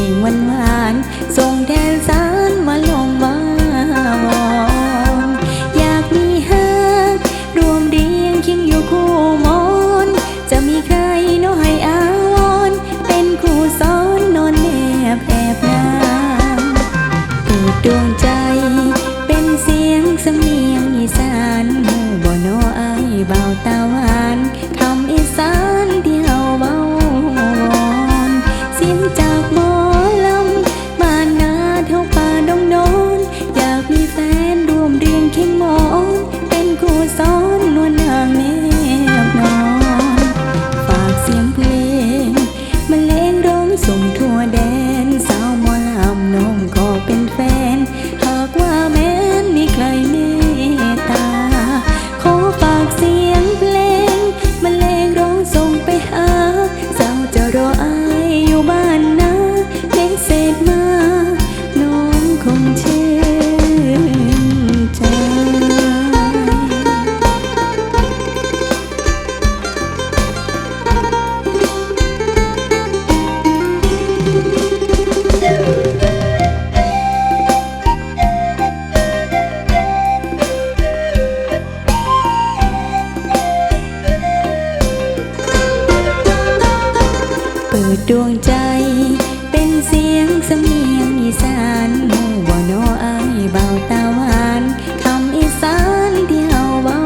งหวานหวานส่งแทนสารมาลงมาวอนอยากมีฮักรวมเรียงเคียงอยู่คู่มอนจะมีใครน้อให้อาวรเป็นคู่ซ้อนนอนแนบแอบนางเปิดดวงใจเป็นเสียงสำเนียงอีสานหมู่บ่น้ออายเบาตาหวานคำอีสานที่เฮาเบาวอนเสียงจากหมอลำบ้านนาเท่าป่าดงโนนอยากมีแฟนรวมเรียงเคียงหมอนเป็นคู่ซ้อนนวลนางแนบนอนฝากเสียงเพลงบรรเลงร้องส่งทั่วแดนสาวหมอลำน้องขอเป็นแฟนหากว่าแม้นมีใครเมตตาขอฝากเสียงเพลงบรรเลงร้องส่งไปหาสาวจะรออายอยู่บ้านนะเด็กเศษมาน้องคงชื่นใจ เปิดดวงใจเป็นเสียงสำเนียงอีสานหมู่บ่น้ออายเบาตาหวานคำอีสานที่เฮาเบา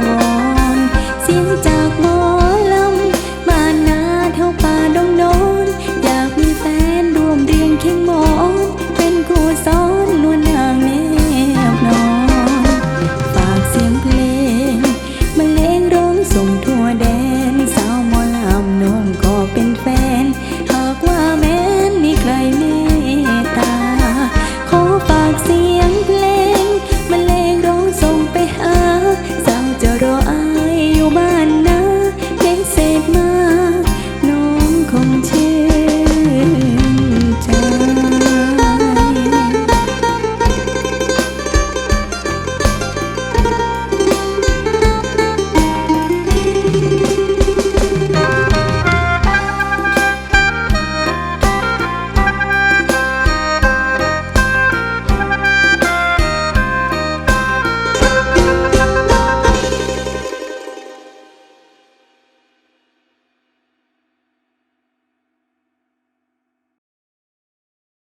วอนเสียงจากหมอลำบ้านนาเท่าป่าดงโนนอยากมีแฟนรวมเรียงเคียง